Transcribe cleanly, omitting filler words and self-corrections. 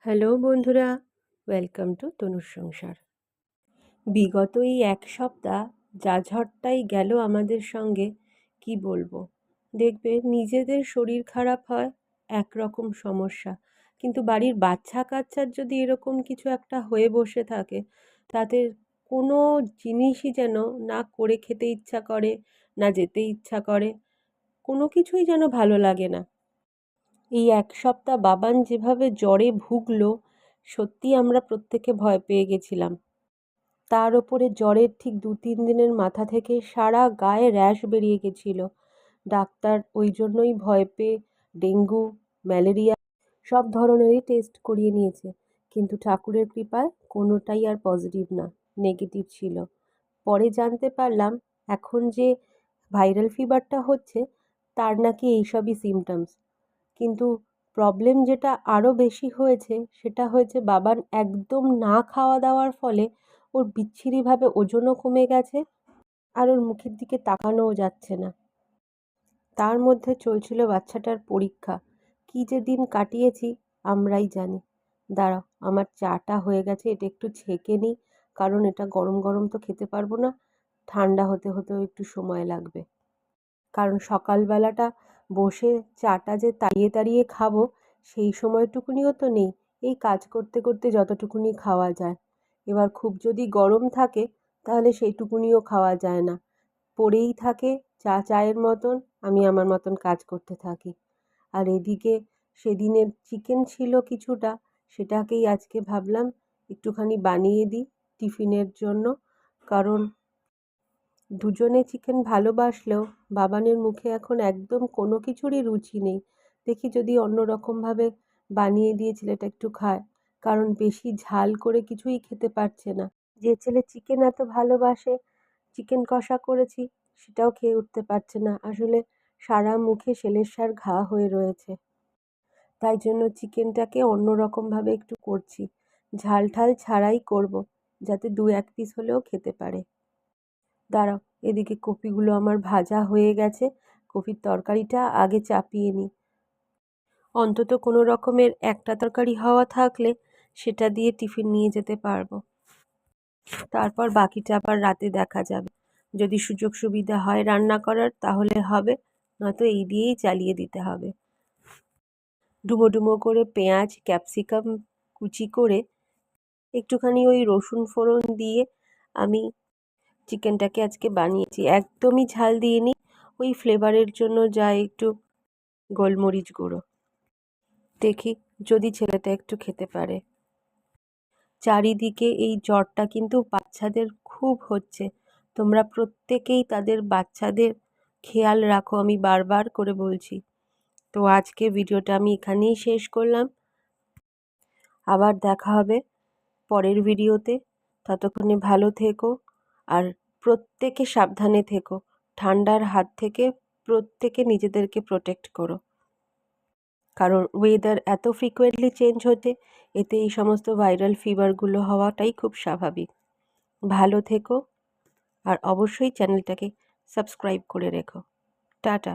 Hello বন্ধুরা, welcome to তনুর সংসার। বিগত এই এক সপ্তাহ যা ঝড়টাই গেল আমাদের সঙ্গে, কি বলবো। দেখবে নিজেদের শরীর খারাপ হয়, একরকম সমস্যা, কিন্তু বাড়ির বাচ্চা কাচ্চার যদি এরকম কিছু একটা হয়ে বসে থাকে, তাদের কোনো জিনিসই যেন না করে খেতে ইচ্ছা করে, না যেতে ইচ্ছা করে, কোনো কিছুই যেন ভালো লাগে না। এই এক সপ্তাহ বাবান যেভাবে জ্বরে ভুগলো, সত্যি আমরা প্রত্যেকে ভয় পেয়ে গেছিলাম। তার ওপরে জ্বরের ঠিক 2-3 দিনের মাথা থেকে সারা গায়ে র্যাশ বেরিয়ে গেছিল। ডাক্তার ওই জন্যই ভয় পেয়ে ডেঙ্গু, ম্যালেরিয়া সব ধরনেরই টেস্ট করিয়ে নিয়েছে, কিন্তু ঠাকুরের কৃপায় কোনোটাই আর পজিটিভ না, নেগেটিভ ছিল। পরে জানতে পারলাম এখন যে ভাইরাল ফিভারটা হচ্ছে, তার নাকি এইসবই সিমটমস। কিন্তু প্রবলেম যেটা আরও বেশি হয়েছে, সেটা হয়েছে বাবার একদম না খাওয়া দাওয়ার ফলে ওর বিচ্ছিরিভাবে ওজনও কমে গেছে, আর ওর মুখের দিকে তাকানোও যাচ্ছে না। তার মধ্যে চলছিল বাচ্চাটার পরীক্ষা। কী যে দিন কাটিয়েছি আমরাই জানি। দাঁড়াও, আমার চাটা হয়ে গেছে, এটা একটু ছেঁকে নিই, কারণ এটা গরম গরম তো খেতে পারবো না, ঠান্ডা হতে হতেও একটু সময় লাগবে। কারণ সকালবেলাটা বসে চাটা যে তাড়িয়ে তাড়িয়ে খাবো, সেই সময়টুকুনিও তো নেই। এই কাজ করতে করতে যতটুকুনি খাওয়া যায়। এবার খুব যদি গরম থাকে, তাহলে সেইটুকুনিও খাওয়া যায় না, পড়েই থাকে চায়ের মতন, আমি আমার মতন কাজ করতে থাকি। আর এদিকে সেদিনের চিকেন ছিল কিছুটা, সেটাকেই আজকে ভাবলাম একটুখানি বানিয়ে দিই টিফিনের জন্য। কারণ দুজনে চিকেন ভালোবাসলেও বাবানের মুখে এখন একদম কোনো কিছুরই রুচি নেই। দেখি যদি অন্য রকমভাবে বানিয়ে দিয়ে ছেলেটা একটু খায়, কারণ বেশি ঝাল করে কিছুই খেতে পারছে না। যে ছেলে চিকেন এত ভালোবাসে, চিকেন কষা করেছি, সেটাও খেয়ে উঠতে পারছে না। আসলে সারা মুখে সেলের ঘা হয়ে রয়েছে। তাই জন্য চিকেনটাকে অন্য রকমভাবে একটু করছি, ঝাল ঠাল ছাড়াই করব, যাতে 2-1 পিস হলেও খেতে পারে। দাঁড়াও, এদিকে কপিগুলো আমার ভাজা হয়ে গেছে, কপির তরকারিটা আগে চাপিয়ে নিই। অন্তত কোনো রকমের একটা তরকারি হওয়া থাকলে সেটা দিয়ে টিফিন নিয়ে যেতে পারবো। তারপর বাকিটা আবার রাতে দেখা যাবে। যদি সুযোগ সুবিধা হয় রান্না করার তাহলে হবে, নয়তো এই দিয়েই চালিয়ে দিতে হবে। ডুমো ডুমো করে পেঁয়াজ ক্যাপসিকাম কুচি করে একটুখানি ওই রসুন ফোড়ন দিয়ে আমি চিকেনটাকে আজকে বানিয়েছি। একদমই ঝাল দিইনি, ওই ফ্লেভারের জন্য যা একটু গোলমরিচ গুঁড়ো। দেখি যদি ছেলেটা একটু খেতে পারে। চারিদিকে এই জ্বরটা কিন্তু বাচ্চাদের খুব হচ্ছে। তোমরা প্রত্যেকেই তাদের বাচ্চাদের খেয়াল রাখো, আমি বারবার করে বলছি। তো আজকে ভিডিওটা আমি এখানেই শেষ করলাম। আবার দেখা হবে পরের ভিডিওতে। ততক্ষণে ভালো থেকো, আর প্রত্যেকে সাবধানে থেকো। ঠান্ডার হাত থেকে প্রত্যেকে নিজেদেরকে প্রোটেক্ট করো, কারণ ওয়েদার এত ফ্রিকোয়েন্টলি চেঞ্জ হচ্ছে, এতে এই সমস্ত ভাইরাল ফিভারগুলো হওয়াটাই খুব স্বাভাবিক। ভালো থেকো, আর অবশ্যই চ্যানেলটাকে সাবস্ক্রাইব করে রেখো। টাটা।